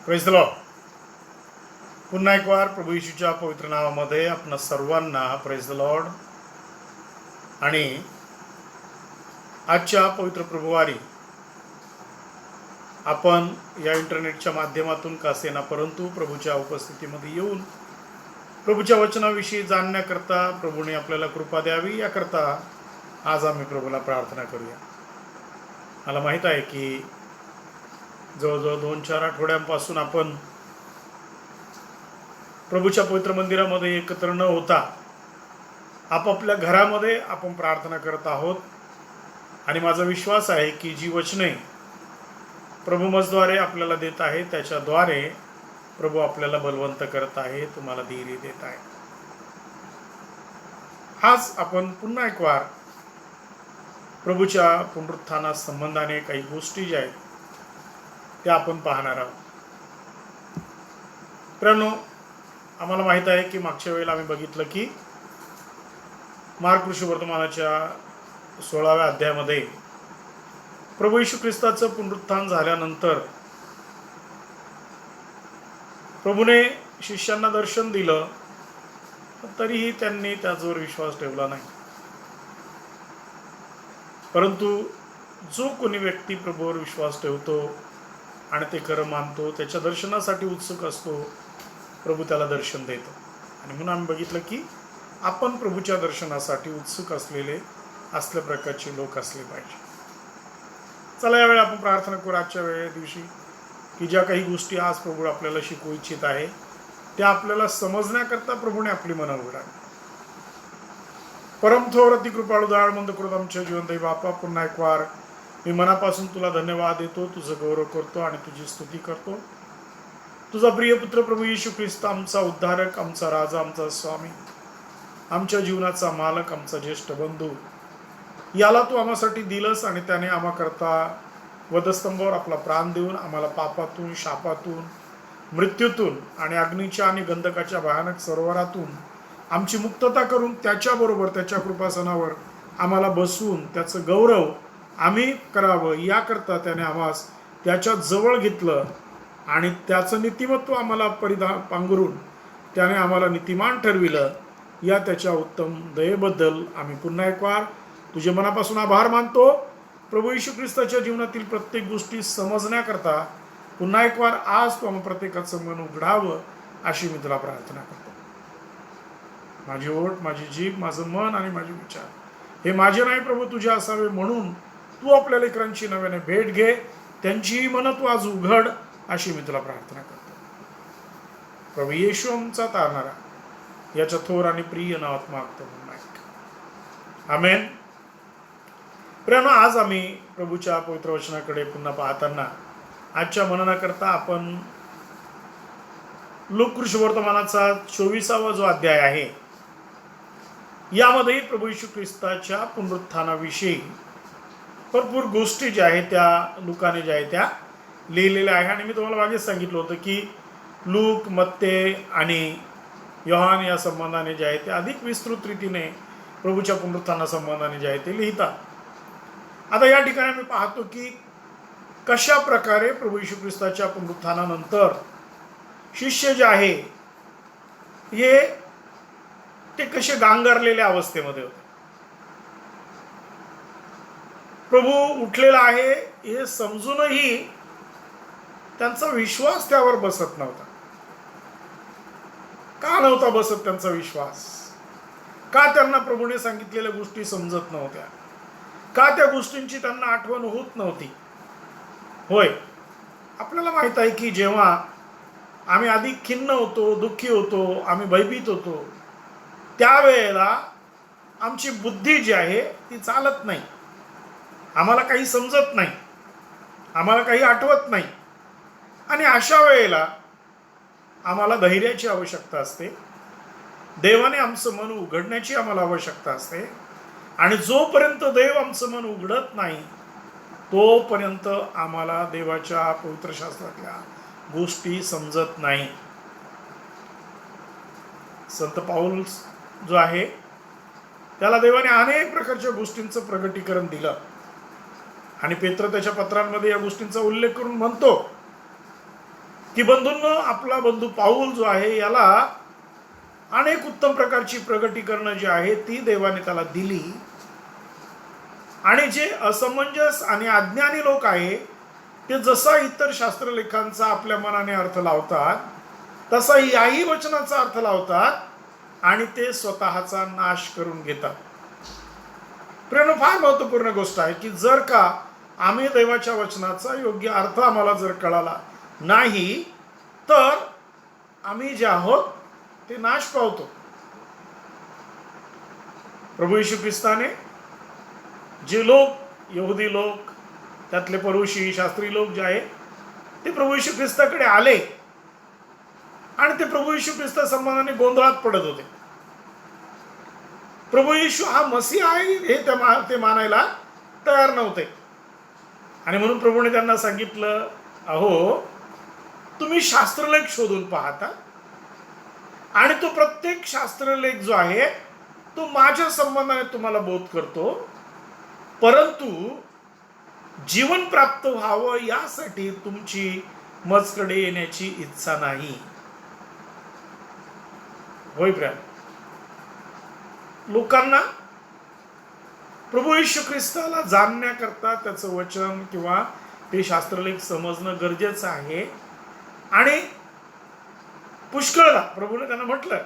Praise the Lord. पुन्हा एक वार प्रभू येशूच्या पवित्र नावामध्ये आपणा सर्वांना प्रेज द लॉर्ड. आणि आजच्या पवित्र प्रभुवारी आपण या इंटरनेटच्या माध्यमातून का असेना परंतु प्रभूच्या उपस्थितीमध्ये येऊन प्रभूच्या वचनाविषयी जाणण्याकरता प्रभूने आपल्याला कृपा द्यावी याकरता आज आम्ही प्रभूला प्रार्थना करूया. मला माहीत आहे की जवळजवळ 2-4 आठवड्यांपासून आपण प्रभूच्या पवित्र मंदिरामध्ये एकत्र न होता आपापल्या घरामध्ये आपण प्रार्थना करत आहोत. आणि माझा विश्वास आहे की जी वचने प्रभू मजद्वारे आपल्याला देत आहे त्याच्याद्वारे प्रभू आपल्याला बलवंत करत आहे, तुम्हाला धैर्य देत आहे. आज आपण पुन्हा एक वार प्रभूच्या पुनरुत्थाना संबंधाने काही गोष्टी ज्या आहेत त्या आपण पाहणार आहोत. मित्रांनो, आम्हाला माहीत आहे की मागच्या वेळेला आम्ही बघितलं की मार्क ऋषिवर्तमानाच्या 16व्या अध्यायामध्ये प्रभू येशू ख्रिस्ताचं पुनरुत्थान झाल्यानंतर प्रभूने शिष्यांना दर्शन दिलं, तरीही त्यांनी त्याच्यावर विश्वास ठेवला नाही. परंतु जो कोणी व्यक्ती प्रभूवर विश्वास ठेवतो आणि ते खरं मानतो, त्याच्या दर्शनासाठी उत्सुक असतो, प्रभू त्याला दर्शन देतो. आणि म्हणून आम्ही बघितलं की आपण प्रभूच्या दर्शनासाठी उत्सुक असल्या प्रकारचे लोक असले पाहिजे. चला यावेळी आपण प्रार्थना करू आजच्या दिवशी की ज्या काही गोष्टी आज प्रभू आपल्याला शिकवू इच्छित आहे त्या आपल्याला समजण्याकरता प्रभूने आपली मनं उघडावी. परमथोर अति कृपाळू दयाळू कृत आमच्या जिवंत बापा, पुन्हा एक वार मी मनापासून तुला धन्यवाद देतो, तुझं गौरव करतो आणि तुझी स्तुती करतो. तुझा प्रिय पुत्र प्रभू येशू ख्रिस्त, आमचा उद्धारक, आमचा राजा, आमचा स्वामी, आमच्या जीवनाचा मालक, आमचा ज्येष्ठ बंधू, याला तू आम्हासाठी दिलंस आणि त्याने आम्हाकरता वधस्तंभावर आपला प्राण देऊन आम्हाला पापातून, शापातून, मृत्यूतून आणि अग्नीच्या आणि गंधकाच्या भयानक सरोवरातून आमची मुक्तता करून त्याच्याबरोबर त्याच्या कृपासनावर आम्हाला बसवून त्याचं गौरव आम्ही करावं याकरता त्याने आम्हास त्याच्या जवळ घेतलं आणि त्याचं नीतिमत्व आम्हाला पांघरून त्याने आम्हाला नीतिमान ठरविलं. या त्याच्या उत्तम दयेबद्दल आम्ही पुन्हा एक वार तुझे मनापासून आभार मानतो. प्रभू येशू ख्रिस्ताच्या जीवनातील प्रत्येक गोष्टी समजण्याकरता पुन्हा एक वार आज तू आम्हा प्रत्येकाचं मन उघडावं अशी मी तुला प्रार्थना करतो. माझी ओठ, माझी जीभ, माझं मन आणि माझे विचार हे माझे नाही प्रभू तुझे असावे, म्हणून तू आपल्या लेकरांची नव्याने भेट घे, त्यांचीही मनं तू आज उघड अशी मी तुला प्रार्थना करतो. प्रभू येशू आमचा तारणारा याच्या थोर आणि प्रिय नावात मागतो, आमेन. प्रियानो, आज आम्ही प्रभूच्या पवित्र वचनाकडे पुन्हा पाहताना आजच्या मननाकरता आपण लूक ऋषिवर्तमानाचा 24वा जो अध्याय आहे यामध्ये प्रभू येशू ख्रिस्ताच्या पुनरुत्थानाविषयी भरपूर गोष्टी ज्या आहेत त्या लुकाने ज्या आहेत त्या लिहिलेल्या आहे. आणि मी तुम्हाला मागेच सांगितलं होतं की लूक, मत्ते आणि योहान या संबंधाने जे आहे ते अधिक विस्तृत रीतीने प्रभूच्या पुनरुत्थाना संबंधाने जे आहे ते लिहितात. आता या ठिकाणी आम्ही पाहतो की कशा प्रकारे प्रभू येशू ख्रिस्ताच्या पुनरुत्थानानंतर शिष्य जे आहे हे ते कसे गांगरलेल्या अवस्थेमध्ये होते. प्रभू उठलेला आहे हे समजूनही त्यांचा विश्वास त्यावर बसत नव्हता. का नव्हता बसत त्यांचा विश्वास? का त्यांना प्रभूने सांगितलेल्या गोष्टी समजत नव्हत्या? का त्या गोष्टींची त्यांना आठवण होत नव्हती? होय, आपल्याला माहित आहे की जेव्हा आम्ही अधिक खिन्न होतो, दुःखी होतो, आम्ही भयभीत होतो, त्यावेळेला आमची बुद्धी जी आहे ती चालत नाही, आम्हाला काही समजत नाही, आम्हाला काही आठवत नाही. आणि अशा वेळेला आम्हाला धैर्याची आवश्यकता असते, देवाने आमचं मन उघडण्याची आम्हाला आवश्यकता असते. आणि जोपर्यंत देव आमचं मन उघडत नाही तोपर्यंत आम्हाला देवाच्या पवित्र शास्त्रातल्या गोष्टी समजत नाही. संत पाऊल जो आहे त्याला देवाने अनेक प्रकारच्या गोष्टींचं प्रगटीकरण दिलं आणि पेत्र त्याच्या पत्रांमध्ये या गोष्टींचा उल्लेख करून म्हणतो की बंधूंनो, आपला बंधू पाऊल जो आहे याला अनेक उत्तम प्रकारची प्रगटीकरणं जी आहे ती देवाने त्याला दिली. आणि जे असमंजस आणि अज्ञानी लोक आहे ते जसा इतर शास्त्रलेखांचा आपल्या मनाने अर्थ लावतात तसा याही वचनाचा अर्थ लावतात आणि ते स्वतःचा नाश करून घेतात. प्रेरणा फार महत्वपूर्ण गोष्ट आहे की जर का आम्ही देवाच्या वचनाचा योग्य अर्थ आम्हाला जर कळाला नाही तर आम्ही जे आहोत ते नाश पावतो. प्रभू येशू ख्रिस्ताने जे लोक यहुदी लोक त्यातले परुषी शास्त्री लोक जे आहे ते प्रभू येशू ख्रिस्ताकडे आले आणि ते प्रभू येशू ख्रिस्ता संबंधाने गोंधळात पडत होते. प्रभू येशू हा मसीह आहे हे ते मानायला तयार नव्हते. आणि म्हणून प्रभूने त्यांना सांगितलं, अहो तुम्ही शास्त्रलेख शोधून पाहता आणि तो प्रत्येक शास्त्रलेख जो आहे तो माझ्या संबंधाने तुम्हाला बोध करतो, परंतु जीवन प्राप्त व्हावं यासाठी तुमची मजकडे येण्याची इच्छा नाही. होय प्रेम, लोकांना प्रभू येशू ख्रिस्ताला जाणण्याकरता त्याचं वचन किंवा ते शास्त्रलेख समजणं गरजेचं आहे. आणि पुष्कळदा प्रभूने त्यांना म्हटलं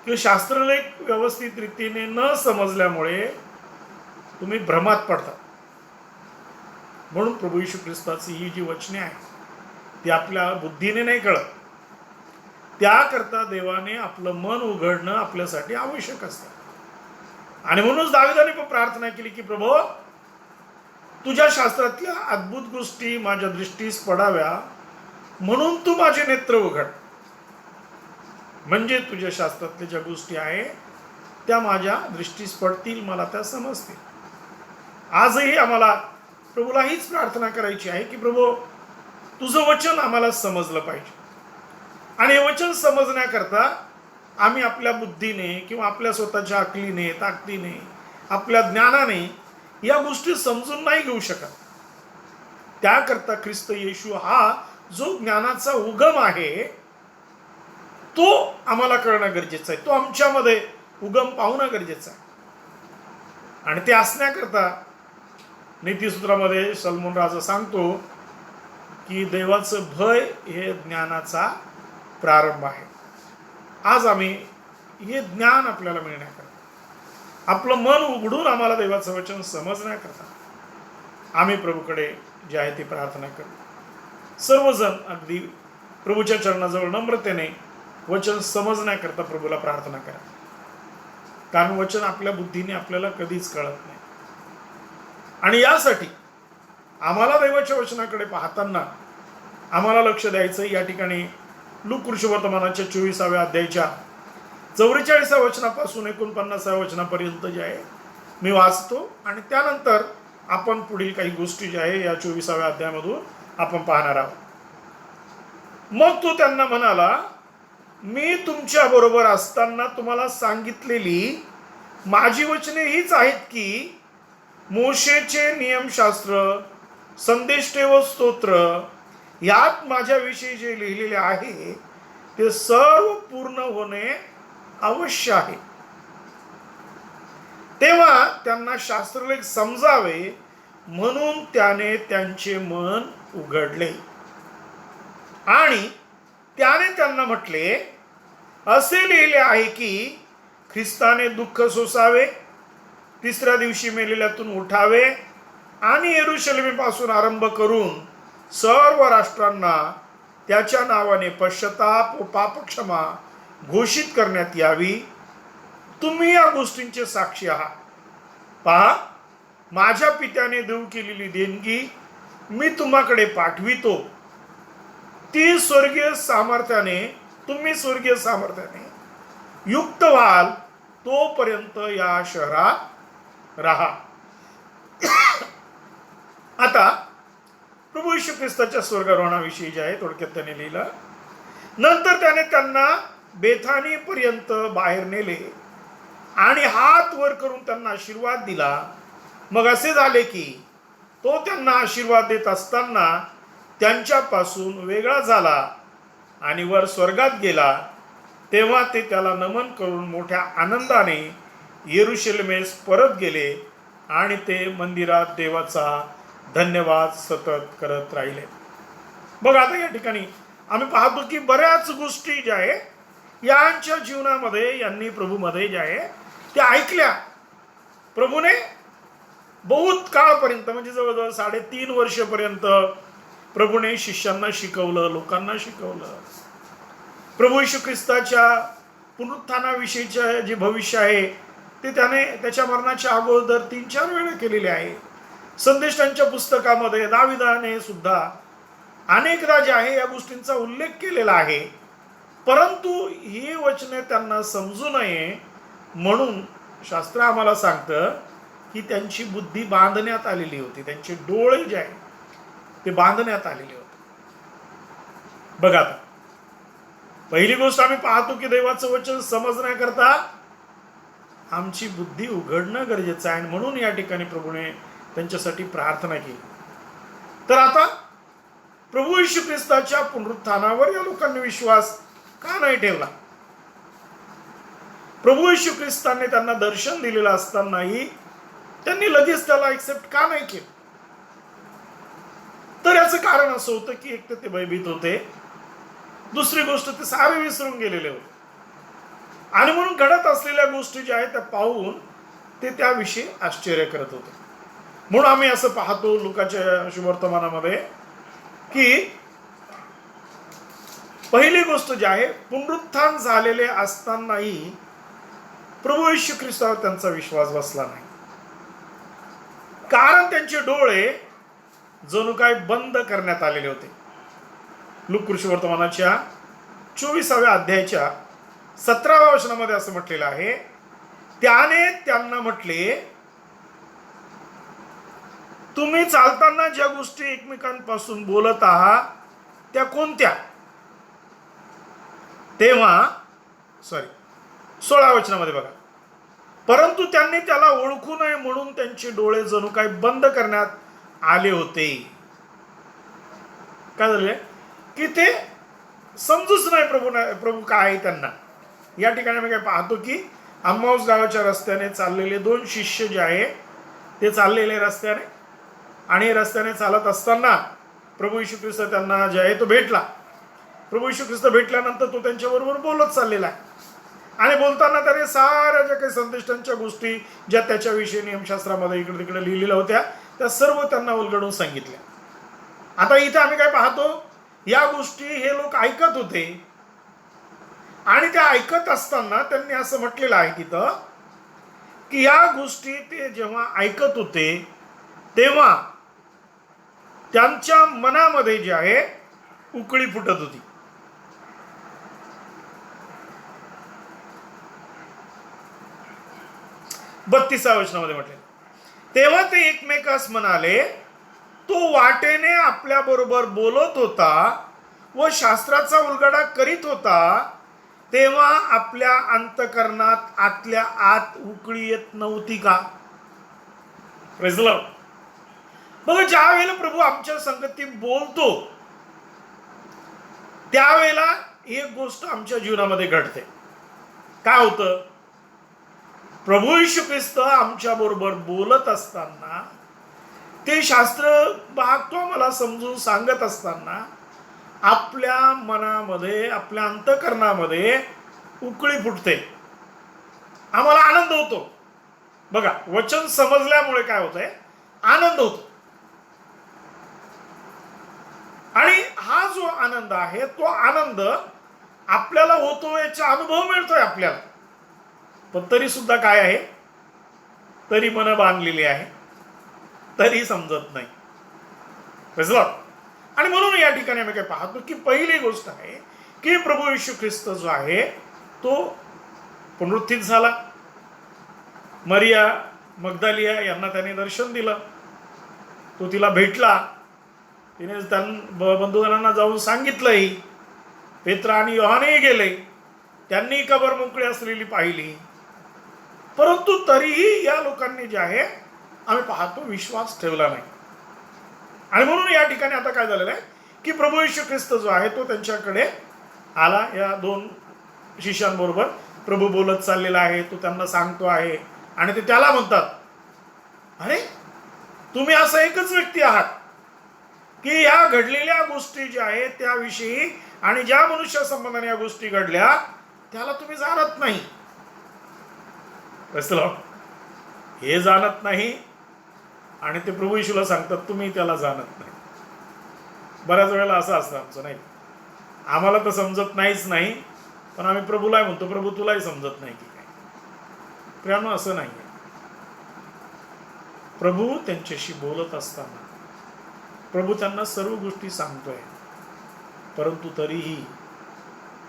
की शास्त्रलेख व्यवस्थित रीतीने न समजल्यामुळे तुम्ही भ्रमात पडता. म्हणून प्रभू येशू ख्रिस्ताची ही जी वचने आहेत ती आपल्या बुद्धीने नाही कळत. त्याकरता देवाने आपलं मन उघडणं आपल्यासाठी आवश्यक असतं. आणि म्हणूनच दाविदाने पण प्रार्थना केली की प्रभो, तुझ्या शास्त्रातल्या अद्भुत गोष्टी माझ्या दृष्टीस पडाव्या म्हणून तू माझे नेत्र उघड. म्हणजे तुझ्या शास्त्रातल्या ज्या गोष्टी आहे त्या माझ्या दृष्टीस पडतील, मला त्या समजतील. आजही आम्हाला प्रभूला हीच प्रार्थना करायची आहे की प्रभू, तुझं वचन आम्हाला समजलं पाहिजे. आणि हे वचन समजण्याकरता आम्ही आपल्या बुद्धीने किंवा आपल्या स्वतःच्या अकलीने ताकदीने आपल्या ज्ञानाने या गोष्टी समजून नाही घेऊ शकत. त्याकरता ख्रिस्त येशू हा जो ज्ञानाचा उगम आहे तो आम्हाला कळणं गरजेचं आहे. तो आमच्यामध्ये उगम पाहणं गरजेचं आहे. आणि ते असण्याकरता नीतिसूत्रामध्ये सलमोन राजा सांगतो की देवाचं भय हे ज्ञानाचा प्रारंभ आहे. आज आम्ही हे ज्ञान आपल्याला मिळण्याकरता आपलं मन उघडून आम्हाला देवाचं वचन समजण्याकरता आम्ही प्रभूकडे जे आहे ती प्रार्थना करू. सर्वजण अगदी प्रभूच्या चरणाजवळ नम्रतेने वचन समजण्याकरता प्रभूला प्रार्थना करा. कारण वचन आपल्या बुद्धीने आपल्याला कधीच कळत नाही. आणि यासाठी आम्हाला देवाच्या वचनाकडे पाहताना आम्हाला लक्ष द्यायचं. या ठिकाणी लूक वर्तमानाच्या 24व्या अध्यायाच्या 44व्या वचनापासून 49व्या वचनापर्यंत जे आहे मी वाचतो आणि त्यानंतर आपण पुढील काही गोष्टी ज्या आहे या 24व्या अध्यायामधून आपण पाहणार आहोत. मग तो त्यांना म्हणाला, मी तुमच्या बरोबर असताना तुम्हाला सांगितलेली माझी वचने हीच आहेत की मोशेचे नियमशास्त्र, संदेष्टे व स्तोत्र यात माझ्याविषयी जे लिहिलेले आहे ते सर्व पूर्ण होणे अवश्य आहे. तेव्हा त्यांना शास्त्रलेख समजावे म्हणून त्याने त्यांचे मन उघडले. आणि त्याने त्यांना म्हटले, असे लिहिले आहे की ख्रिस्ताने दुःख सोसावे, तिसऱ्या दिवशी मेलेल्यातून उठावे आणि यरूशलेमेपासून आरंभ करून सर्व राष्ट्रांना त्याच्या नावाने पश्चाताप व पापक्षमा घोषित करण्यात यावी. तुम्ही या गोष्टींचे साक्षी आहात. पहा, माझ्या पित्याने देऊ केलेली देणगी मी तुम्हाकडे पाठवितो. ती स्वर्गीय सामर्थ्याने तुम्ही स्वर्गीय सामर्थ्याने युक्त व्हाल तोपर्यंत या शहरात राहा. आता प्रभू येशू ख्रिस्ताच्या स्वर्गारोहणाविषयी जे आहे थोडक्यात त्याने लिहिलं. नंतर त्याने त्यांना बेथानी पर्यंत बाहेर नेले आणि हात वर करून त्यांना आशीर्वाद दिला. मग असे झाले की तो त्यांना आशीर्वाद देत असताना त्यांच्यापासून वेगळा झाला आणि वर स्वर्गात गेला, तेव्हा ते त्याला नमन करून मोठ्या आनंदाने येरुशलेमेस परत गेले आणि ते मंदिरात देवाचा धन्यवाद सतत करत राहिले. बघ, आता या ठिकाणी आम्ही पाहतो की बऱ्याच गोष्टी ज्या आहे यांच्या जीवनामध्ये यांनी प्रभूमध्ये ज्या आहे त्या ऐकल्या. प्रभूने बहुत काळपर्यंत म्हणजे जवळजवळ 3.5 वर्षपर्यंत प्रभूने शिष्यांना शिकवलं, लोकांना शिकवलं. प्रभू येशू ख्रिस्ताच्या पुनरुत्थानाविषयीचे जे भविष्य आहे ते त्याने त्याच्या मरणाच्या अगोदर 3-4 वेळा केलेले आहे. संदेशांच्या पुस्तकामध्ये दाविदाने सुद्धा अनेकदा जे आहे या गोष्टींचा उल्लेख केलेला आहे. परंतु ही वचने त्यांना समजू नये म्हणून शास्त्र आम्हाला सांगतं की त्यांची बुद्धी बांधण्यात आलेली होती, त्यांचे डोळे जे आहे ते बांधण्यात आलेले होते. बघा, आता पहिली गोष्ट आम्ही पाहतो की देवाचं वचन समजण्याकरता आमची बुद्धी उघडणं गरजेचं आहे, म्हणून या ठिकाणी प्रभूने त्यांच्यासाठी प्रार्थना केली. तर आता प्रभू येशू ख्रिस्ताच्या पुनरुत्थानावर या लोकांनी विश्वास का नाही ठेवला? प्रभू येशू ख्रिस्ताने त्यांना दर्शन दिलेलं असतानाही त्यांनी लगेच त्याला एक्सेप्ट का नाही केलं? तर याचं कारण असं होतं की एक तर ते भयभीत होते, दुसरी गोष्ट ते सारे विसरून गेलेले होते आणि म्हणून घडत असलेल्या गोष्टी ज्या आहेत त्या पाहून ते त्याविषयी आश्चर्य करत होते. म्हणून आम्ही असं पाहतो लुकाच्या शुभवर्तमानामध्ये की पहिली गोष्ट जी आहे, पुनरुत्थान झालेले असतानाही प्रभू येशू ख्रिस्तावर त्यांचा विश्वास बसला नाही, कारण त्यांचे डोळे जणू काय बंद करण्यात आलेले होते. लूका शुभवर्तमानाच्या 24व्या अध्यायाच्या 17व्या वचनामध्ये असं म्हटलेलं आहे, त्याने त्यांना म्हटले, तुम्ही चालताना ज्या गोष्टी एकमेकांपासून बोलत आहात त्या कोणत्या? तेव्हा 16व्या वचनामध्ये बघा, परंतु त्यांनी त्याला ओळखू नये म्हणून त्यांचे डोळे जणू काही बंद करण्यात आले होते. काय झाले की ते समजूच नाही प्रभू काय आहे त्यांना. या ठिकाणी मी काय पाहतो की अम्माऊस गावाच्या रस्त्याने चाललेले 2 शिष्य जे आहे ते चाललेले रस्त्याने, आणि रस्त्याने चालत असताना प्रभू येशू ख्रिस्त त्यांना जे आहे तो भेटला. प्रभू येशू ख्रिस्त भेटल्यानंतर तो त्यांच्याबरोबर बोलत चाललेला आहे आणि बोलताना त्याने साऱ्या ज्या काही संदेशांच्या गोष्टी ज्या त्याच्याविषयी नियमशास्त्रामध्ये इकडे तिकडे लिहिलेल्या होत्या त्या सर्व त्यांना उलगडून सांगितल्या. आता इथे आम्ही काय पाहतो, या गोष्टी हे लोक ऐकत होते आणि त्या ऐकत असताना त्यांनी असं म्हटलेलं आहे तिथं की या गोष्टी ते जेव्हा ऐकत होते तेव्हा त्यांच्या मनामध्ये जे आहे उकळी फुटत होती. बत्तीसाव्या वचनामध्ये म्हटले, तेव्हा ते एकमेकास म्हणाले, तो वाटेने आपल्या बरोबर बोलत होता व शास्त्राचा उलगडा करीत होता तेव्हा आपल्या अंतकरणात आतल्या आत उकळी येत नव्हती का? Praise the Lord. बघा, ज्या वेळेला प्रभू आमच्या संगती बोलतो त्यावेळेला एक गोष्ट आमच्या जीवनामध्ये घडते. काय होतं? प्रभू येशू ख्रिस्त आमच्या बरोबर बोलत असताना, ते शास्त्र भाग तो मला समजून सांगत असताना आपल्या मनामध्ये, आपल्या अंतकरणामध्ये उकळी फुटते, आम्हाला आनंद होतो. बघा, वचन समजल्यामुळे काय होतंय? आनंद होतो. आणि हा जो आनंद आहे तो आनंद आपल्याला होतो, याचा अनुभव मिळतोय आपल्याला. पण तरी सुद्धा काय आहे? तरी मन बांधलेली आहे, तरी समजत नाही. आणि म्हणून या ठिकाणी आम्ही काय पाहतो की पहिली गोष्ट आहे की प्रभू येशू ख्रिस्त जो आहे तो पुनरुत्थित झाला. मरिया मगदलिया यांना त्याने दर्शन दिलं, तो तिला भेटला, तिने बंधुगणांना जाऊन सांगितलंही. पेत्र आणि योहानही गेले, त्यांनी कबर मोकळी असलेली पाहिली. परंतु तरीही या लोकांनी जे आहे आम्ही पाहतो विश्वास ठेवला नाही. आणि म्हणून या ठिकाणी आता काय झालेलं आहे की प्रभू येशू ख्रिस्त जो आहे तो त्यांच्याकडे आला या दोन शिष्यांबरोबर, प्रभू बोलत चाललेला आहे, तो त्यांना सांगतो आहे आणि ते त्याला म्हणतात, अरे तुम्ही असा एकच व्यक्ती आहात की या घडलेल्या गोष्टी ज्या आहेत त्याविषयी आणि ज्या मनुष्य संबंधाने या गोष्टी घडल्या त्याला तुम्ही जाणत नाही. हे जाणत नाही आणि ते प्रभू येशूला सांगतात तुम्ही त्याला जाणत नाही. बऱ्याच वेळेला असं असतं आमचं, नाही आम्हाला तर समजत नाहीच नाही, पण आम्ही प्रभूलाही म्हणतो प्रभू तुलाही समजत नाही की काय. प्रियानो, असं नाही. प्रभू त्यांच्याशी बोलत असताना प्रभू त्यांना सर्व गोष्टी सांगतोय, परंतु तरीही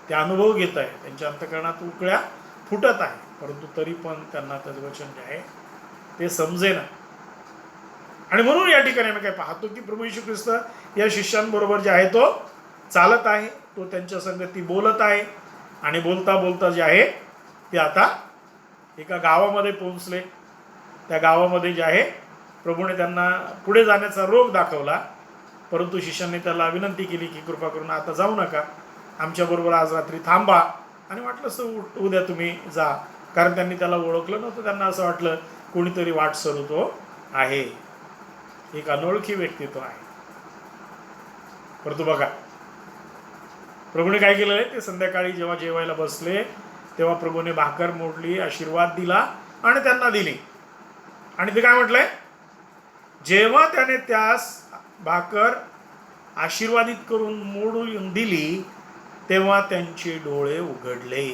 ते अनुभव घेत आहे, त्यांच्या अंतःकरणात उकळ्या फुटत आहे, परंतु तरी पण त्यांना त्याचं वचन जे आहे ते समजेना. आणि म्हणून या ठिकाणी आम्ही काय पाहतो की प्रभू येशू ख्रिस्त या शिष्यांबरोबर जे आहे तो चालत आहे, तो त्यांच्या संगती बोलत आहे आणि बोलता बोलता जे आहे ते आता एका गावामध्ये पोहोचले. त्या गावामध्ये जे आहे प्रभूने त्यांना पुढे जाण्याचा रोग दाखवला, परंतु शिष्यांनी त्याला विनंती केली की कृपा करून आता जाऊ नका, आमच्याबरोबर आज रात्री थांबा आणि वाटलंच तर उद्या तुम्ही जा. कारण त्यांनी त्याला ओळखलं नव्हतं, त्यांना असं वाटलं कोणीतरी वाट सरवतो आहे, एक अनोळखी व्यक्तित्व आहे. परंतु बघा प्रभूने काय केलं आहे, ते संध्याकाळी जेव्हा जेवायला बसले तेव्हा प्रभूने भाकर मोडली, आशीर्वाद दिला आणि त्यांना दिली. आणि ते काय म्हटलंय, जेव्हा त्याने त्यास भाकर आशीर्वादित करून मोडून दिली तेव्हा त्यांचे डोळे उघडले.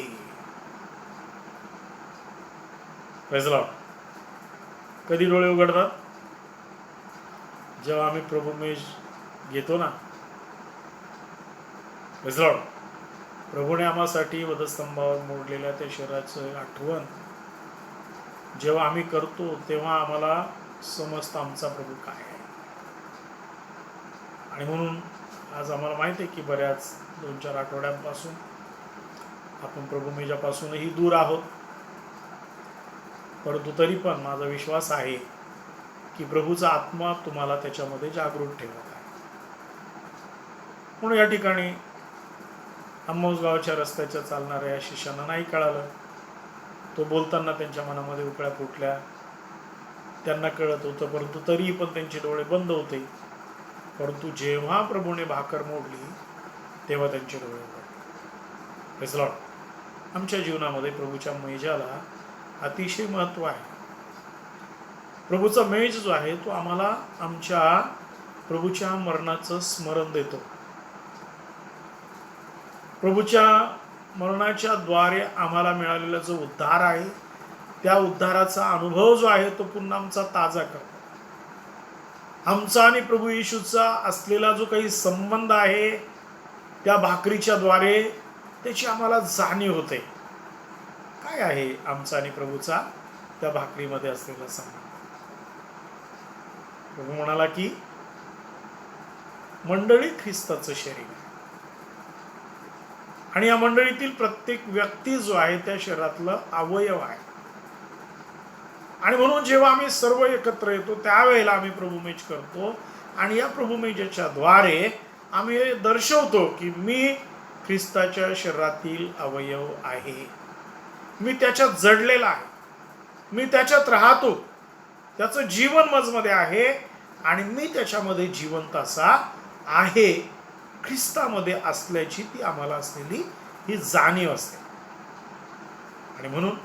कधी डोळे उघडतात, जेव्हा आम्ही प्रभुमेश घेतो ना. प्रभूने आम्हासाठी वधस्तंभावर मोडलेल्या त्या शरीराचं आठवण जेव्हा आम्ही करतो तेव्हा आम्हाला समजतं आमचा प्रभू काय आहे. आणि म्हणून आज आम्हाला माहिती आहे की बऱ्याच 2-4 आठवड्यांपासून आपण प्रभुमेजापासूनही दूर आहोत, परंतु तरी पण माझा विश्वास आहे की प्रभूचा आत्मा तुम्हाला त्याच्यामध्ये जागृत ठेवत आहे. म्हणून या ठिकाणी आम्माऊस गावाच्या रस्त्याच्या चालणाऱ्या या शिष्यांना नाही कळालं, तो बोलताना त्यांच्या मनामध्ये उकळ्या फुटल्या, त्यांना कळत होतं, परंतु तरीही पण त्यांचे डोळे बंद होते. परंतु जेव्हा प्रभूने भाकर मोडली तेव्हा त्यांचे डोळे उघडले. आमच्या जीवनामध्ये प्रभूच्या मेजाला अतिशय महत्त्व आहे. प्रभूचा मेज जो आहे तो आम्हाला आमच्या प्रभूच्या मरणाचं स्मरण देतो. प्रभूच्या मरणाच्या द्वारे आम्हाला मिळालेला जो उद्धार आहे त्या उद्धाराचा अनुभव जो आहे तो पुन्हा आमचा ताजा करतो. आमचा आणि प्रभू येशूचा असलेला जो काही संबंध आहे त्या भाकरीच्या द्वारे त्याची आम्हाला जाणीव होते. काय आहे आमचा आणि प्रभूचा त्या भाकरीमध्ये असलेला संबंध. प्रभू म्हणाला की मंडळी ख्रिस्ताचं शरीर आहे आणि या मंडळीतील प्रत्येक व्यक्ती जो आहे त्या शरीरातलं अवयव आहे. आणि म्हणून जेव्हा आम्ही सर्व एकत्र येतो त्यावेळेला आम्ही प्रभुमेज करतो आणि या प्रभुमेजाच्या द्वारे आम्ही दर्शवतो की मी ख्रिस्ताच्या शरीरातील अवयव आहे, मी त्याच्यात जडलेला आहे, मी त्याच्यात राहतो, त्याचं जीवन माझमध्ये आहे आणि मी त्याच्यामध्ये जिवंत असा आहे. ख्रिस्तामध्ये असल्याची ती आम्हाला असलेली ही जाणीव असते. आणि म्हणून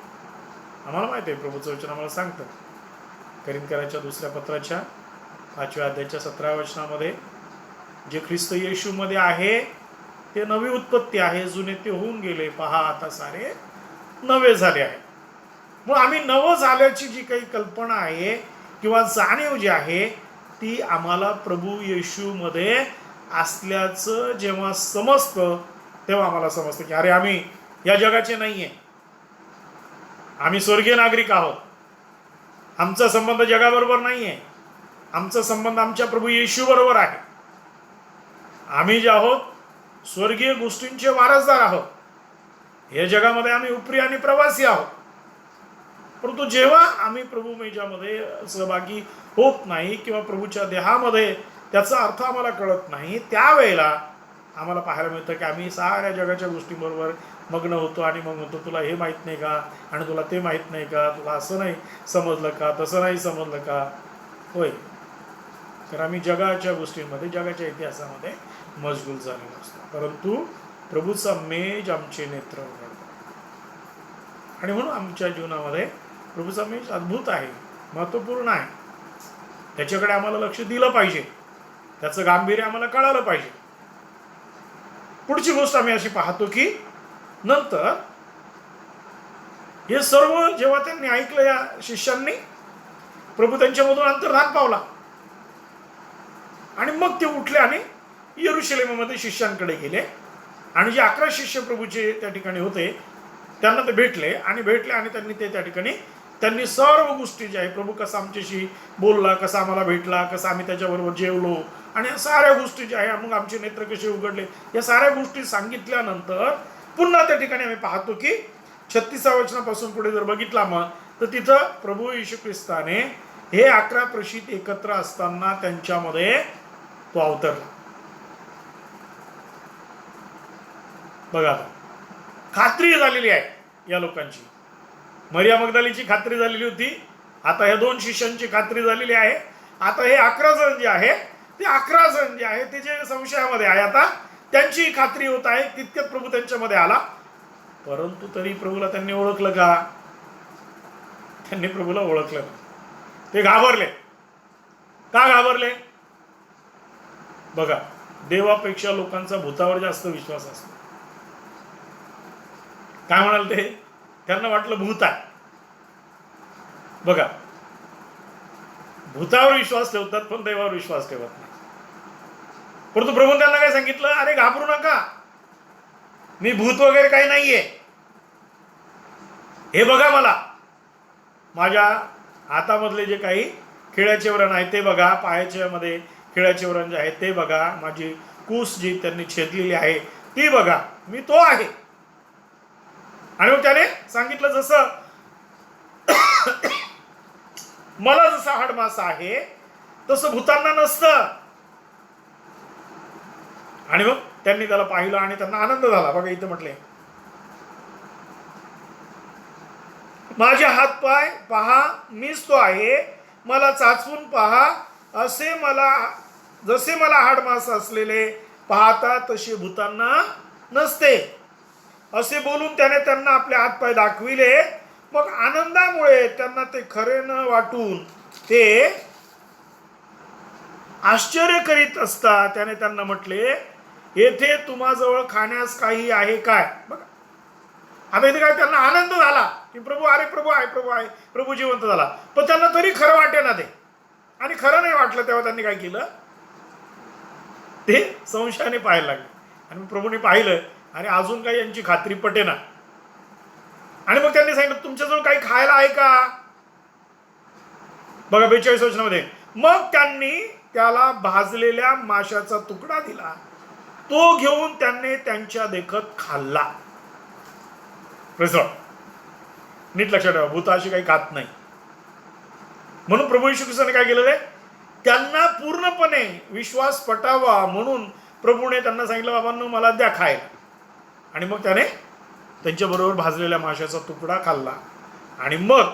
आम्हाला माहिती आहे प्रभूचं वचन आम्हाला सांगतं करिंथकराच्या 2 पत्राच्या 5व्या अध्यायाच्या 17व्या वचनामध्ये, जे ख्रिस्त येशूमध्ये आहे ते नवी उत्पत्ती आहे, जुने ते होऊन गेले, पहा आता सारे नवे झाले आहे. मग आम्ही नवं झाल्याची जी काही कल्पना आहे किंवा जाणीव जी आहे ती आम्हाला प्रभू येशूमध्ये असल्याचं जेव्हा समजतं तेव्हा आम्हाला समजतं की अरे आम्ही या जगाचे नाही आहे, आम्ही स्वर्गीय नागरिक आहोत. आमचा संबंध जगाबरोबर नाही आहे, आमचा संबंध आमच्या प्रभू येशू बरोबर आहे. आम्ही जे आहोत स्वर्गीय गोष्टींचे वारसदार आहोत. या जगामध्ये आम्ही उपरी आणि प्रवासी आहोत. परंतु जेव्हा आम्ही प्रभू मेजामध्ये सहभागी होत नाही किंवा प्रभूच्या देहामध्ये त्याचा अर्थ आम्हाला कळत नाही त्यावेळेला आम्हाला पाहायला मिळतं की आम्ही साऱ्या जगाच्या गोष्टींबरोबर मग्न होतो आणि मग म्हणतो तुला हे माहीत नाही का, आणि तुला ते माहीत नाही का, तुला असं नाही समजलं का, तसं नाही समजलं का. होय, तर आम्ही जगाच्या गोष्टींमध्ये, जगाच्या इतिहासामध्ये मशगूल झालेलो असतो, परंतु प्रभूचा मेज आमचे नेत्र उघडतो. आणि म्हणून आमच्या जीवनामध्ये प्रभूचा मेज अद्भुत आहे, महत्त्वपूर्ण आहे. त्याच्याकडे आम्हाला लक्ष दिलं पाहिजे, त्याचं गांभीर्य आम्हाला कळालं पाहिजे. पुढची गोष्ट आम्ही अशी पाहतो की नंतर हे सर्व जेव्हा त्यांनी ऐकलं, या शिष्यांनी, प्रभू त्यांच्यामधून अंतर्धान पावला आणि मग ते उठले आणि यरुशलेममध्ये शिष्यांकडे गेले. आणि जे 11 शिष्य प्रभूचे त्या ठिकाणी होते त्यांना ते भेटले आणि त्यांनी ते त्या ठिकाणी त्यांनी सर्व गोष्टी जे आहे, प्रभू कसा आमच्याशी बोलला, कसा आम्हाला भेटला, कसा आम्ही त्याच्याबरोबर जेवलो, आणि या साऱ्या गोष्टी ज्या आहे, मग आमचे नेत्र कसे उघडले, या साऱ्या गोष्टी सांगितल्यानंतर पुन्हा त्या ठिकाणी आम्ही पाहतो की 36व्या वचनापासून पुढे जर बघितला मग, तर तिथं प्रभू येशू ख्रिस्ताने हे 11 प्रेषित एकत्र असताना त्यांच्यामध्ये तो अवतरला. बघा, खात्री झालेली आहे या लोकांची. मरिया मगदलीची खात्री झालेली होती, आता ह्या 2 शिष्यांची खात्री झालेली आहे. आता हे 11 जण जे आहे, ते 11 जण जे आहे ते जे संशयामध्ये आहे, आता त्यांची खात्री होत आहे. तितक्यात प्रभू त्यांच्यामध्ये आला. परंतु तरी प्रभूला त्यांनी ओळखलं का? त्यांनी प्रभूला ओळखलं नाही. ते घाबरले. का घाबरले? बघा, देवापेक्षा लोकांचा भूतावर जास्त विश्वास असतो. काय म्हणाल ते? त्यांना वाटलं भूत आहे. बघा, भूतावर विश्वास ठेवतात पण देवावर विश्वास ठेवत नाही. परंतु प्रभूने त्यांना काय सांगितलं? अरे घाबरू नका, मी भूत वगैरे काही नाहीये. हे बघा, मला माझ्या हातामधले जे काही खिळ्याचे व्रण आहे ते बघा, पायाच्या मध्ये खिळ्याचे व्रण जे आहे ते बघा, माझी कूस जी त्यांनी छेदलेली आहे ती बघा, मी तो आहे. आणि मग त्याने सांगितलं, जसं मला जसा हाडमास आहे तसं भूतांना नसतं. आणि मग त्यांनी त्याला पाहिलं आणि त्यांना आनंद झाला. बघा, इथं म्हटले, माझे हात पाय पहा, मीच तो आहे, मला चाचवून पहा, जसे मला हाडमास असलेले पाहता तसे भूतांना नसते. असे बोलून त्याने त्यांना आपले हातपाय दाखविले. मग आनंदामुळे त्यांना ते खरे न वाटून ते आश्चर्य करीत असता त्याने त्यांना म्हटले, येथे तुम्हाजवळ खाण्यास काही आहे काय? बघा, आता इथे काय, त्यांना आनंद झाला की प्रभू, अरे प्रभू आहे, प्रभू आहे, प्रभू जिवंत झाला. पण त्यांना तरी खरं वाटे ना ते, आणि खरं नाही वाटलं तेव्हा त्यांनी काय केलं? ते संशयाने पाहायला लागले. आणि प्रभूने पाहिलं आणि अजून काही यांची खात्री पटेना. आणि मग त्यांनी सांगितलं, तुमच्याजवळ काही खायला आहे का? बघा, 42 वचनामध्ये, मग त्यांनी त्याला भाजलेल्या माशाचा तुकडा दिला. तो घेऊन त्यांनी त्यांच्या देखत खाल्ला. नीट लक्षात ठेवा, भूत अशी काही खात नाही. म्हणून प्रभू येशू ख्रिस्ताने काय केलेलं आहे? त्यांना पूर्णपणे विश्वास पटावा म्हणून प्रभूने त्यांना सांगितलं, बाबांनो मला द्या खायला. आणि मग त्याने त्यांच्याबरोबर भाजलेल्या माशाचा तुकडा खाल्ला. आणि मग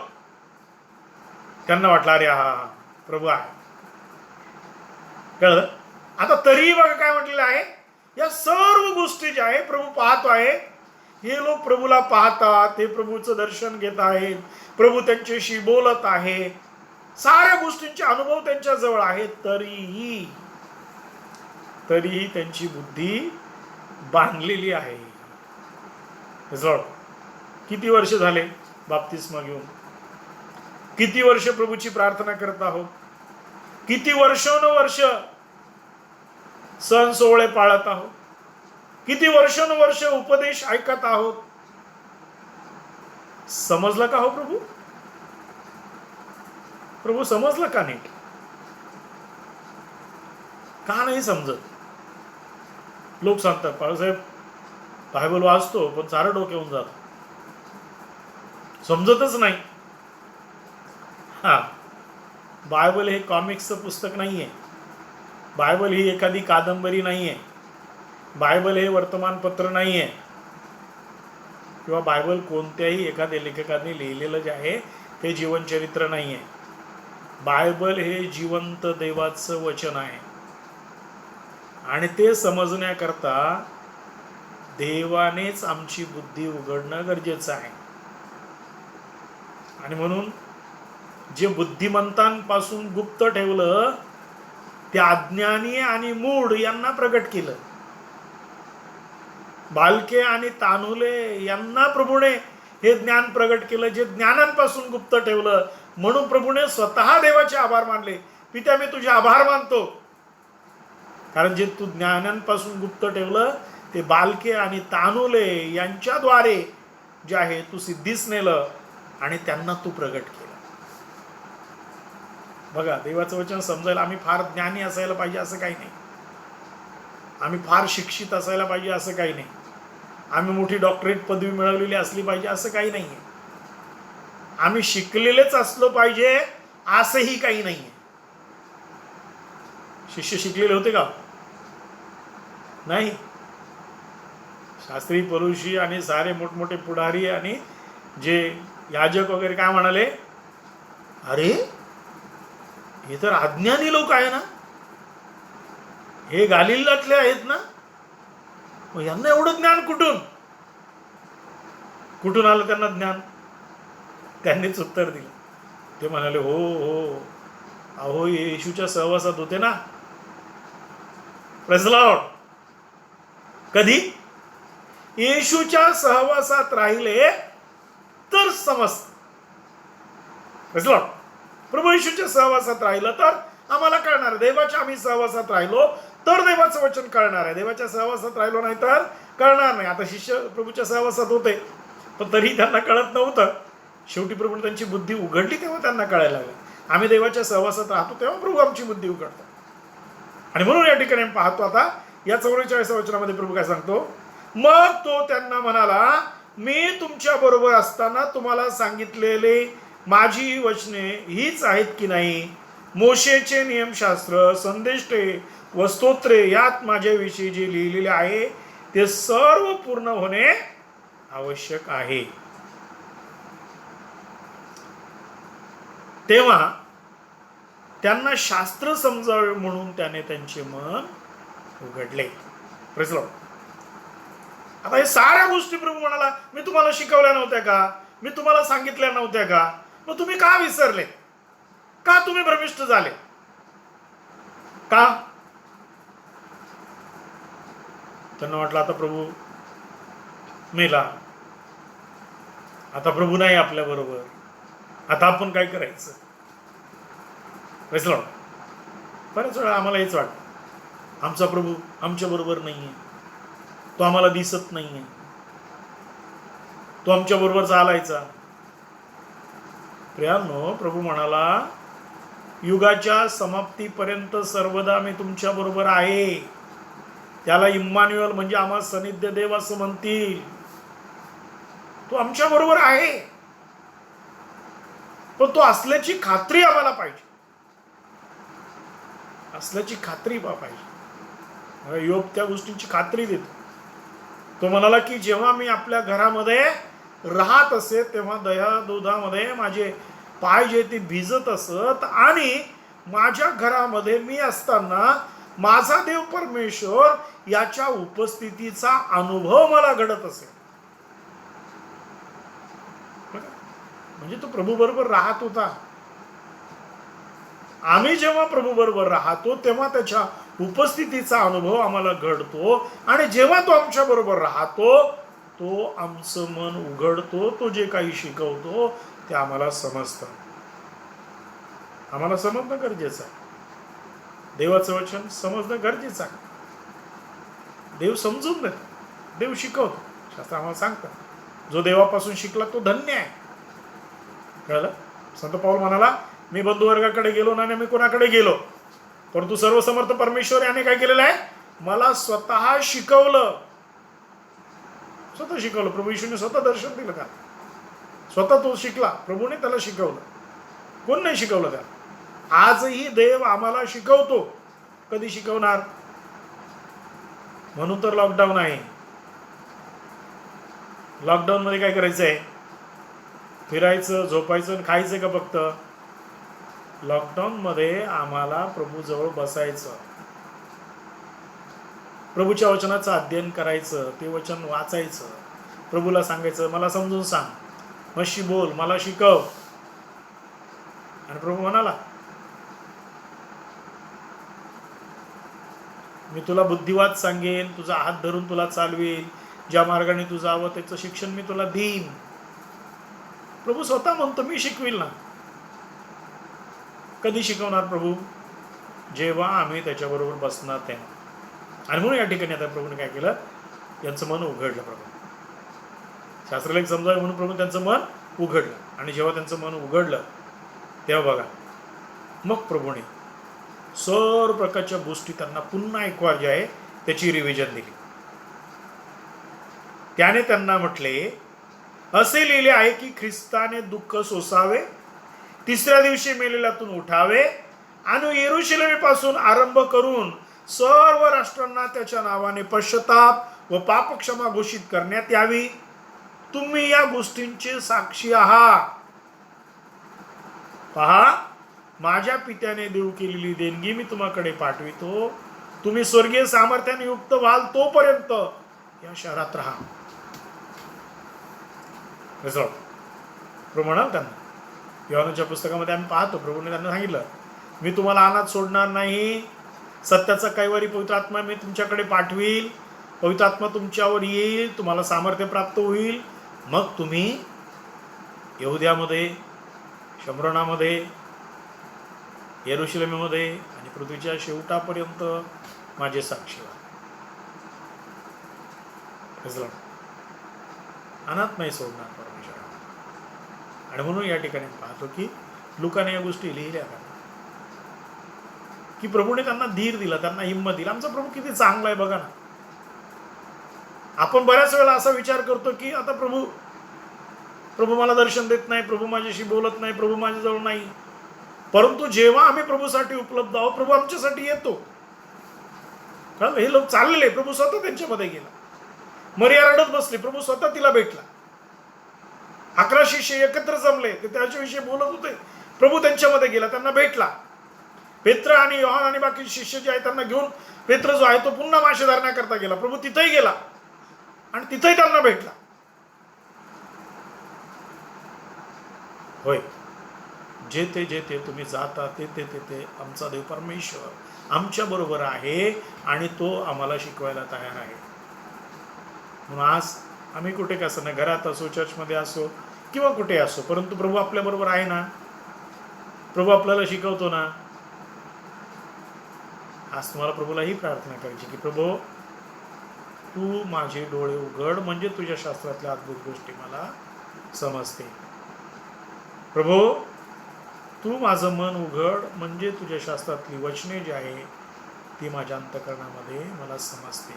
त्यांना वाटलं, अरे हा प्रभू आहे. कळलं? आता तरीही बघा काय म्हटलेलं आहे, या सर्व गोष्टी ज्या आहे प्रभू पाहतो आहे. हे लोक प्रभूला पाहतात, ते प्रभूचं दर्शन घेत आहेत, प्रभू त्यांच्याशी बोलत आहे, साऱ्या गोष्टींचे अनुभव त्यांच्या जवळ आहेत. तरीही त्यांची बुद्धी बांधलेली आहे. किती वर्ष झाले बाप्तिस्मा घेऊन? किती वर्ष प्रभूची प्रार्थना करत आहोत? किती वर्षानुवर्ष सण सोहळे पाळत आहोत? किती वर्षानुवर्ष उपदेश ऐकत आहोत? समजलं का हो प्रभू? प्रभू समजलं का नीट? का नाही समजत? लोक सांगतात, बाळासाहेब बायबल वाचतो पण सारं डोक्यावरून जात, समजतच नाही. हा, बायबल हे कॉमिक्सचं पुस्तक नाहीये. बायबल ही एखादी कादंबरी नाहीये. बायबल हे वर्तमानपत्र नाही आहे, किंवा बायबल कोणत्याही एखाद्या लेखकाने लिहिलेलं जे आहे ते जीवनचरित्र नाही आहे. बायबल हे जिवंत देवाचं वचन आहे, आणि ते समजण्याकरता देवानेच आमची बुद्धी उघडणं गरजेचं आहे. आणि म्हणून जे बुद्धिमंतांपासून गुप्त ठेवलं ते अज्ञानी आणि मूढ यांना प्रगट केलं. बालके आणि तानुले यांना प्रभूने हे ज्ञान प्रगट केलं, जे ज्ञानांपासून गुप्त ठेवलं. म्हणून प्रभूने स्वतः देवाचे आभार मानले. पित्या, मी तुझे आभार मानतो, कारण जे तू ज्ञानांपासून गुप्त ठेवलं ते बालके आणि तानुले यांच्याद्वारे जे आहे तू सिद्धीस नेलं आणि त्यांना तू प्रगट केलं. बघा, देवाचं वचन समजायला आम्ही फार ज्ञानी असायला पाहिजे असं काही नाही, आम्ही फार शिक्षित असायला पाहिजे असं काही नाही, आम्ही मोठी डॉक्टरेट पदवी मिळवलेली असली पाहिजे असं काही नाही आहे, आम्ही शिकलेलेच असलो पाहिजे असंही काही नाही आहे. शिष्य शिकलेले होते का? नाही. शास्त्री, परुषी आणि सारे मोठमोठे पुढारी आणि जे याजक वगैरे काय म्हणाले? अरे, हे तर अज्ञानी लोक आहे ना, हे गालिलातले आहेत ना, मग यांना एवढं ज्ञान कुठून आलं त्यांना ज्ञान? त्यांनीच उत्तर दिलं. ते म्हणाले, हो हो, अहो येशूच्या सहवासात होते ना. Praise the lord. कधी? येशूच्या सहवासात राहिले तर समजतं. Praise the lord. प्रभू येशूच्या सहवासात राहिलं तर आम्हाला कळणार आहे. देवाच्या आम्ही सहवासात राहिलो तर देवाचं वचन कळणार आहे. देवाच्या सहवासात राहिलो नाही तर कळणार नाही. आता शिष्य प्रभूच्या सहवासात होते, पण तरी त्यांना कळत नव्हतं. शेवटी प्रभूने त्यांची बुद्धी उघडली तेव्हा त्यांना कळायला लागलं. आम्ही देवाच्या सहवासात राहतो तेव्हा प्रभू आमची बुद्धी उघडतो. आणि म्हणून या ठिकाणी पाहतो आता या 44व्या वचनामध्ये प्रभू काय सांगतो? मग तो त्यांना म्हणाला, मी तुमच्या बरोबर असताना तुम्हाला सांगितलेले माझी वचने हीच आहेत की नाही? मोशेचे नियमशास्त्र, संदेष्टे व स्तोत्रे यात माझ्याविषयी जे लिहिलेले आहे ते सर्व पूर्ण होणे आवश्यक आहे. तेव्हा त्यांना शास्त्र समजावे म्हणून त्याने त्यांचे मन उघडले. Praise the Lord. आता हे साऱ्या गोष्टी प्रभू म्हणाला, मी तुम्हाला शिकवल्या नव्हत्या का? मी तुम्हाला सांगितल्या नव्हत्या का? मग तुम्ही का विसरले? का तुम्ही भ्रमिष्ट झाले? का? त्यांना वाटलं आता प्रभू मेला, आता प्रभू नाही आपल्या बरोबर, आता आपण काय करायचं? Praise the Lord. बऱ्याच वेळा आम्हाला हेच वाटतं, आमचा प्रभू आमच्या बरोबर नाहीये, तो आम्हाला दिसत नाहीये, तो आमच्या बरोबर चालायचा. प्रियांनो, प्रभू म्हणाला, युगाच्या समाप्तीपर्यंत सर्वदा मी तुमच्या बरोबर आहे. त्याला इम्मान्युअल म्हणजे आम्हा सनिध्य देव असं म्हणतील. तो आमच्या बरोबर आहे, पण तो असल्याची खात्री आम्हाला पाहिजे, असल्याची खात्री पाहिजे. योग त्या गोष्टींची खात्री देतो. तो म्हणाला की जेव्हा मी आपल्या घरामध्ये राहत असे तेव्हा दह्या दुधामध्ये माझे पाय जे ते भिजत असत, आणि माझ्या घरामध्ये मी असताना माझा देव परमेश्वर याच्या उपस्थितीचा अनुभव मला घडत असे. म्हणजे तो प्रभू बरोबर राहत होता. आम्ही जेव्हा प्रभू बरोबर राहतो तेव्हा त्याच्या उपस्थितीचा अनुभव आम्हाला घडतो, आणि जेव्हा तो आमच्या बरोबर राहतो तो आमचं मन उघडतो. तो जे काही शिकवतो ते आम्हाला समजतं. आम्हाला समजणं गरजेचं आहे. देवाचं वचन समजणं गरजेचं आहे. देव समजून देतो, देव शिकवतो. शास्त्र आम्हाला सांगतं, जो देवापासून शिकला तो धन्य आहे. कळलं? संत पाऊल म्हणाला, मी बंधुवर्गाकडे गेलो नाही, मी कोणाकडे गेलो, परंतु सर्वसमर्थ परमेश्वर याने काय केलेलं आहे? मला स्वतः शिकवलं. स्वतः शिकवलं. प्रभू येशूने स्वतः दर्शन दिलं का? स्वतः तो शिकला, प्रभूने त्याला शिकवलं. कोण नाही शिकवलं त्याला? आजही देव आम्हाला शिकवतो. कधी शिकवणार? म्हणून तर लॉकडाऊन आहे. लॉकडाऊन मध्ये काय करायचं आहे? फिरायचं, झोपायचं आणि खायचं का फक्त? लॉकडाऊन मध्ये आम्हाला प्रभूजवळ बसायचं, प्रभूच्या वचनाचं अध्ययन करायचं, ते वचन वाचायचं, प्रभूला सांगायचं मला समजून सांग, मशी बोल, मला शिकव. आणि प्रभू म्हणाला मी तुला बुद्धिवाद सांगेन, तुझा हात धरून तुला चालवेल, ज्या मार्गाने तू जावं त्याचं शिक्षण मी तुला देईन. प्रभू स्वतः म्हणतो मी शिकविल ना. कधी शिकवणार प्रभू? जेव्हा आम्ही त्याच्याबरोबर बसणार तेव्हा. आणि म्हणून या ठिकाणी आता प्रभूने काय केलं? यांचं मन उघडलं. प्रभू शास्त्रलेख समजावे म्हणून प्रभू त्यांचं मन उघडलं. आणि जेव्हा त्यांचं मन उघडलं तेव्हा बघा, मग प्रभूने सर्व प्रकारच्या गोष्टी त्यांना पुन्हा एक वार जे आहे त्याची रिव्हिजन दिली. त्याने त्यांना म्हटले, असे लिहिले आहे की ख्रिस्ताने दुःख सोसावे, तिसऱ्या दिवशी मेलेल्यातून उठावे आणि यरूशलेमेपासून आरंभ करून सर्व राष्ट्रांना त्याच्या नावाने पश्चाताप व पापक्षमा घोषित करण्यात यावी. तुम्ही या गोष्टींचे साक्षी आहात. पहा, माझ्या पित्याने देऊ केलेली देणगी मी तुम्हाकडे पाठवितो. तुम्ही स्वर्गीय सामर्थ्याने युक्त व्हाल तोपर्यंत या शहरात राहा. प्रभू म्हणाल त्यांना, योहानच्या पुस्तकामध्ये आम्ही पाहतो प्रभूने त्यांना सांगितलं, मी तुम्हाला अनाथ सोडणार नाही. सत्याचा कैवारी पवित्र आत्मा मी तुमच्याकडे पाठवील. पवित्र आत्मा तुमच्यावर येईल, तुम्हाला सामर्थ्य प्राप्त होईल. मग तुम्ही यहुद्यामध्ये, शमरोनामध्ये, यरूशलेममध्ये आणि पृथ्वीच्या शेवटापर्यंत माझे साक्षी व्हा. अनाथ नाही सोडणार परमेश्वर. आणि म्हणून या ठिकाणी पाहतो की लुकाने या गोष्टी लिहिल्या की प्रभूने त्यांना धीर दिला, त्यांना हिंमत दिली. आमचा प्रभू किती चांगला आहे बघा ना. आपण बऱ्याच वेळा असा विचार करतो की आता प्रभू मला दर्शन देत नाही, प्रभू माझ्याशी बोलत नाही, प्रभू माझ्याजवळ नाही. परंतु जेव्हा आम्ही प्रभूसाठी उपलब्ध आहोत, प्रभू आमच्यासाठी येतो. कारण हे लोक चाललेले, प्रभू स्वतः त्यांच्यामध्ये गेला. मरिया रडत बसली, प्रभू स्वतः तिला भेटला. 11 शिष्य एकत्र जमले, ते त्याच्याविषयी बोलत होते, प्रभू त्यांच्यामध्ये गेला, त्यांना भेटला. पेत्र आणि योहान आणि बाकी शिष्य जे आहेत त्यांना घेऊन पेत्र जो आहे तो पुन्हा मासे धरण्याकरता गेला. प्रभू तिथेही गेला आणि तिथेही त्यांना भेटला. होय, जेथे तुम्ही जाता ते आमचा देव परमेश्वर आमच्या बरोबर आहे आणि तो आम्हाला शिकवायला तयार आहे. म्हणून आज आम्ही कुठे कसं नाही, घरात असो, चर्चमध्ये असो किंवा कुठे असो, परंतु प्रभू आपल्या बरोबर आहे ना. प्रभू आपल्याला शिकवतो ना. आज तुम्हाला प्रभूला ही प्रार्थना करायची की प्रभू तू माझे डोळे उघड, म्हणजे तुझ्या शास्त्रातल्या अद्भुत गोष्टी मला समजते. प्रभू तू माझं मन उघड, म्हणजे तुझ्या शास्त्रातली वचने जी आहे ती माझ्या अंतःकरणामध्ये मला समजते.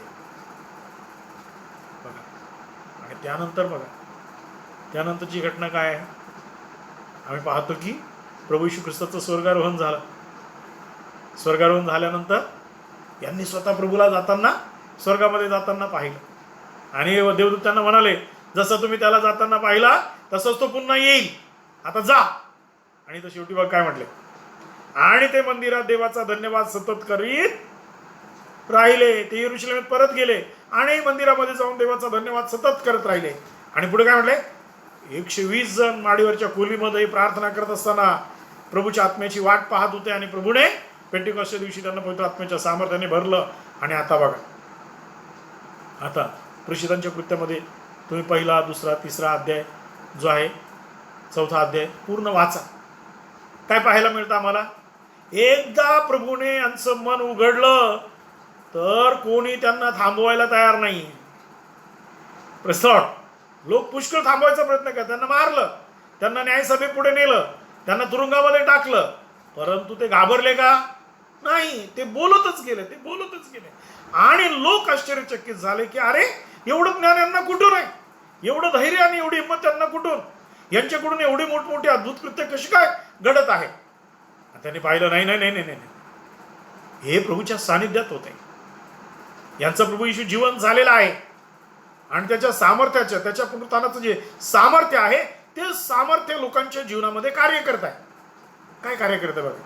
बघा, आणि त्यानंतर बघा, त्यानंतरची घटना काय आहे? आम्ही पाहतो की प्रभू येशू ख्रिस्ताचं स्वर्गारोहण झालं. स्वर्गारोहण झाल्यानंतर यांनी स्वतः प्रभूला जाताना, स्वर्गामध्ये जाताना पाहिलं. आणि देवदूत त्यांना म्हणाले, जसं तुम्ही त्याला जाताना पाहिला तसंच तो पुन्हा येईल, आता जा. आणि तर शेवटी बघ काय म्हटले, आणि ते मंदिरात देवाचा धन्यवाद सतत करीत राहिले. ते यरूशलेमेत परत गेले आणि मंदिरामध्ये जाऊन देवाचा धन्यवाद सतत करत राहिले. आणि पुढे काय म्हटले, 120 जण माडीवरच्या खोलीमध्ये प्रार्थना करत असताना प्रभूच्या आत्म्याची वाट पाहत होते. आणि प्रभूने पेंटिकॉस्टच्या दिवशी त्यांना पवित्र आत्म्याच्या सामर्थ्याने भरलं. आणि आता बघा, आता प्रेषितांच्या कृत्यामध्ये तुम्ही पहिला, दुसरा, तिसरा अध्याय जो आहे, चौथा अध्याय पूर्ण वाचा. काय पाहायला मिळतं आम्हाला? एकदा प्रभूने यांचं मन उघडलं तर कोणी त्यांना थांबवायला तयार नाही. लोक पुष्कळ थांबवायचा प्रयत्न करतात, त्यांना मारलं, त्यांना न्यायसभेपुढे नेलं, त्यांना तुरुंगामध्ये टाकलं, परंतु ते घाबरले का? नाही. ते बोलतच गेले. आणि लोक आश्चर्यचकित झाले की अरे, एवढं ज्ञान यांना कुठून आहे, एवढं धैर्य आणि एवढी हिंमत त्यांना कुठून, यांच्याकडून एवढी मोठमोठी अद्भुत कृत्य कशी काय घडत आहे? त्यांनी पाहिलं, नाही, हे प्रभूच्या सानिध्यात होते. यांचं प्रभू येशू जिवंत झालेला आहे आणि त्याच्या सामर्थ्याचं, त्याच्या पुनरुत्थानाचं जे सामर्थ्य आहे ते सामर्थ्य लोकांच्या जीवनामध्ये कार्य करत आहे. काय कार्य करत आहे बघा.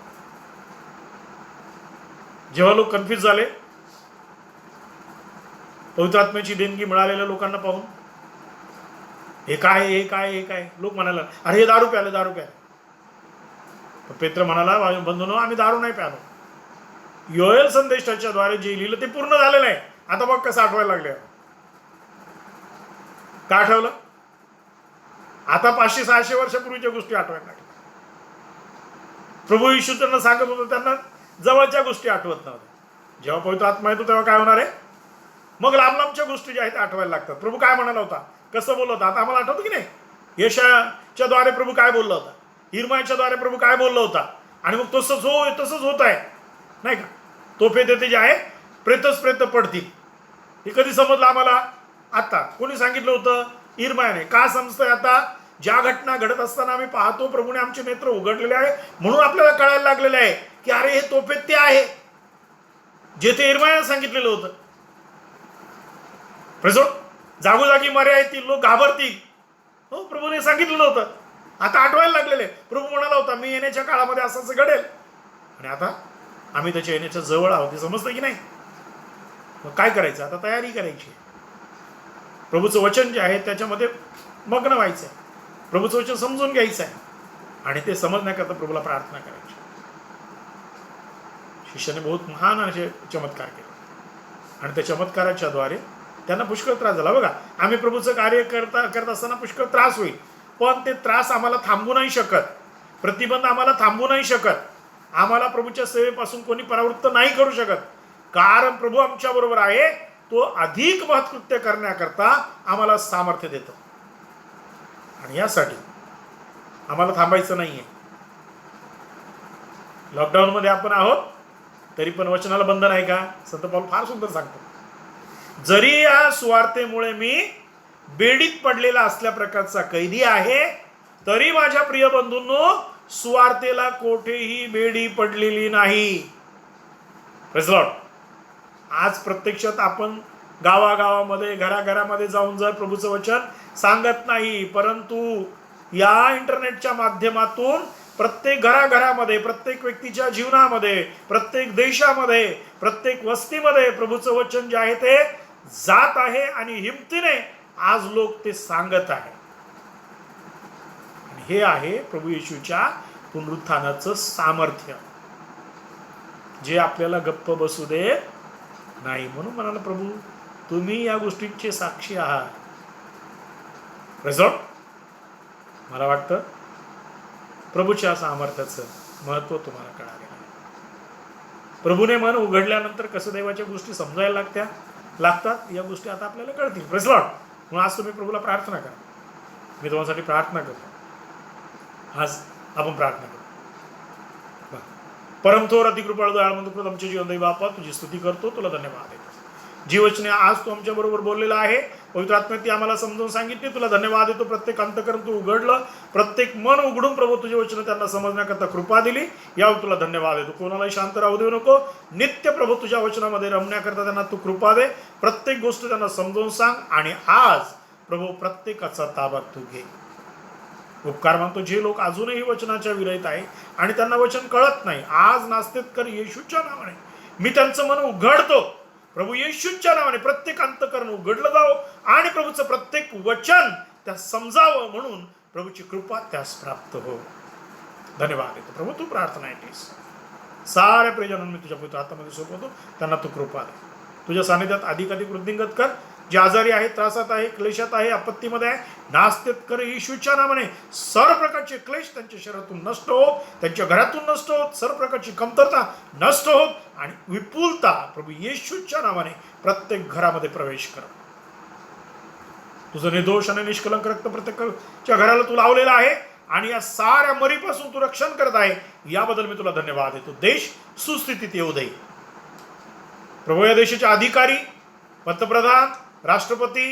जेव्हा लोक कन्फ्युज झाले पवित्र आत्म्याची देणगी मिळालेल्या लोकांना पाहून, हे काय हे काय हे काय, लोक म्हणाला अरे हे दारू प्याले दारू प्याले. पेत्र म्हणाला बंधूंनो आम्ही दारू नाही प्यालो. योएल संदेशाच्या द्वारे जे लिहिलं ते पूर्ण झालेलं आहे. आता बघ कसं आठवायला लागले. काय आठवलं? आता 500-600 वर्षापूर्वीच्या गोष्टी आठवायला लागल्या. प्रभू येशू त्यांना सांगत होतं, त्यांना जवळच्या गोष्टी आठवत नव्हत्या. जेव्हा पवित्र आत्मा येतो तेव्हा काय होणार आहे? मग लांब लांबच्या गोष्टी ज्या आहेत आठवायला लागतात. प्रभू काय म्हणाला होता, कसं बोलला होता, आता आम्हाला आठवतं की नाही? यशाच्या द्वारे प्रभू काय बोलला होता, इर्मायाच्या द्वारे प्रभू काय बोलला होता, आणि मग तसंच होत आहे नाही का? तोफे देते जे आहे प्रेतच प्रेत पडतील. हे कधी समजलं आम्हाला? आता कोणी सांगितलं होतं? इर्मायाने. का समजतंय आता? ज्या घटना घडत असताना आम्ही पाहतो प्रभूने आमचे नेत्र उघडलेले आहे म्हणून आपल्याला कळायला लागलेलं आहे की अरे हे तोफे ते आहे जेथे इर्मायाने सांगितलेलं होतं. जागोजागी मर्या येतील, लोक घाबरतील. हो, प्रभूने सांगितलेलं होतं. आता आठवायला लागलेले. प्रभू म्हणाला होता मी येण्याच्या काळामध्ये असं घडेल, आणि आता आम्ही त्याच्या येण्याच्या जवळ आहोत. ते समजतं की नाही? मग काय करायचं? आता तयारी करायची. प्रभूचं वचन जे आहे त्याच्यामध्ये मग्न व्हायचं आहे. प्रभूचं वचन समजून घ्यायचं आहे आणि ते समजण्याकरता प्रभूला प्रार्थना करायची. शिष्याने बहुत महान असे चमत्कार केले आणि त्या चमत्काराच्या द्वारे त्यांना पुष्कळ त्रास झाला. बघा, आम्ही प्रभूचं कार्य करत असताना पुष्कळ त्रास होईल, पण ते त्रास आम्हाला थांबवू नाही शकत. प्रतिबंध आम्हाला थांबवू नाही शकत. आम्हाला प्रभूच्या सेवेपासून कोणी परावृत्त नाही करू शकत, कारण प्रभू आमच्या बरोबर आहे. तो अधिक महत्कृत्य करण्याकरता आम्हाला सामर्थ्य देतो आणि यासाठी आम्हाला थांबायचं नाहीये. लॉकडाऊन मध्ये आपण आहोत तरी पण वचनाला बंधन आहे का? संत पाऊल फार सुंदर सांगतो, जरी या सुवार्तेमुळे मी बेडीत पडलेला असल्या प्रकारचा कैदी आहे तरी माझ्या प्रिय बंधूंनो सुवार्तेला कोठेही बेडी पडलेली नाही. Praise Lord. आज प्रत्यक्षात आपण गावागावामध्ये घराघरामध्ये जाऊन जर प्रभूचं वचन सांगत नाही, परंतु या इंटरनेटच्या माध्यमातून प्रत्येक घराघरामध्ये, प्रत्येक व्यक्तीच्या जीवनामध्ये, प्रत्येक देशामध्ये, प्रत्येक वस्तीमध्ये प्रभूचं वचन जे आहे ते जात आहे आणि हिमतीने आज लोक ते सांगत आहे. आणि हे आहे प्रभू येशूच्या पुनरुत्थानाचं सामर्थ्य, जे आपल्याला गप्प बसू दे नाही. म्हणून म्हणाला प्रभू तुम्ही या गोष्टीचे साक्षी आहात. मला वाटतं प्रभूच्या सामर्थ्याचं महत्व तुम्हाला कळालेलं आहे. प्रभूने मन उघडल्यानंतर कसं देवाच्या गोष्टी समजायला लागतात या गोष्टी आता आपल्याला कळतील. Praise Lord. म्हणून आज तुम्ही प्रभूला प्रार्थना करा. मी तुम्हासाठी प्रार्थना करतो. आज आपण प्रार्थना करू. परमथोर अतिकृपाळू दयाळू कृत आमचे जीवनदैव बापा, तुझी स्तुती करतो, तुला धन्यवाद देतो. जी वचने आज तू आमच्या बरोबर बोललेला आहे, पवित्र आत्म्यात ती आम्हाला समजून सांगितली, तुला धन्यवाद देतो. प्रत्येक अंतकरण तू उघडलं, प्रत्येक मन उघडून प्रभू तुझे वचन त्यांना समजण्याकरता कृपा दिली, यावर तुला धन्यवाद देतो. कोणालाही शांत राहू देऊ नको. नित्य प्रभू तुझ्या वचनामध्ये रमण्याकरता त्यांना तू कृपा दे. प्रत्येक गोष्ट त्यांना समजून सांग आणि आज प्रभू प्रत्येकाचा ताबा तू घे. उपकार मानतो जे लोक अजूनही वचनाच्या विरहित आहे आणि त्यांना वचन कळत नाही, आज नास्तेत कर येशूच्या नावाने मी त्यांचं मन उघडतो. प्रभू येशूच्या नावाने प्रत्येक अंतकरण उघडलं जावं आणि प्रभूचं प्रत्येक वचन त्या समजावं, म्हणून प्रभूची कृपा त्यास प्राप्त हो. धन्यवाद देतो प्रभू. तू प्रार्थना ऐकलीस. साऱ्या प्रियजनांना मी तुझ्या पवित्र हातामध्ये सोपवतो, त्यांना तू कृपा दे. तुझ्या सानिध्यात अधिकाधिक वृद्धिंगत कर. जे आजारी आहे, त्रासात आहे, क्लेशात आहे, आपत्तीमध्ये आहे, नास्तेत कर येशूच्या नावाने. सर्व प्रकारचे क्लेश त्यांच्या शरीरातून नष्ट होत, त्यांच्या घरातून नष्ट होत, सर्व प्रकारची कमतरता नष्ट होत आणि विपुलता प्रभू येशूच्या नावाने प्रत्येक घरामध्ये प्रवेश कर. तुझं निर्दोष आणि निष्कलंक रक्त प्रत्येकाच्या घराला तू लावलेला आहे आणि या साऱ्या मरीपासून तू रक्षण करत आहे, याबद्दल मी तुला धन्यवाद देतो. देश सुस्थितीत येऊ दे प्रभू. या देशाचे अधिकारी, पंतप्रधान, राष्ट्रपती,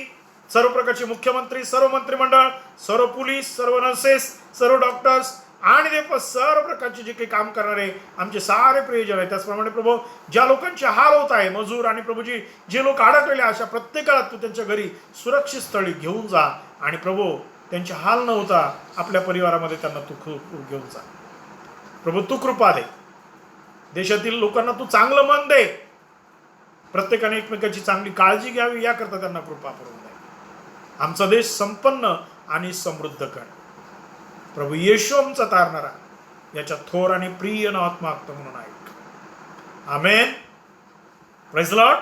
सर्व प्रकारचे मुख्यमंत्री, सर्व मंत्रिमंडळ, सर्व पोलीस, सर्व नर्सेस, सर्व डॉक्टर्स, आणि ते सर्व प्रकारचे जे काही काम करणारे आमचे सारे प्रियजन आहेत, त्याचप्रमाणे प्रभू ज्या लोकांचे हाल होत आहे, मजूर आणि प्रभूजी जे लोक अडकलेले, अशा प्रत्येकाला तू त्यांच्या घरी सुरक्षित स्थळी घेऊन जा आणि प्रभू त्यांचे हाल न होता आपल्या परिवारामध्ये त्यांना तू घेऊन जा. प्रभू तू कृपा दे, देशातील लोकांना तू चांगलं मन दे, प्रत्येकाने एकमेकाची चांगली काळजी घ्यावी याकरता त्यांना कृपा करून दे. आमचा देश संपन्न आणि समृद्ध कर. प्रभू येशू आमचा तारणारा याच्या थोर आणि प्रिय नावात मागतो म्हणून ऐक. आमेन. Praise Lord.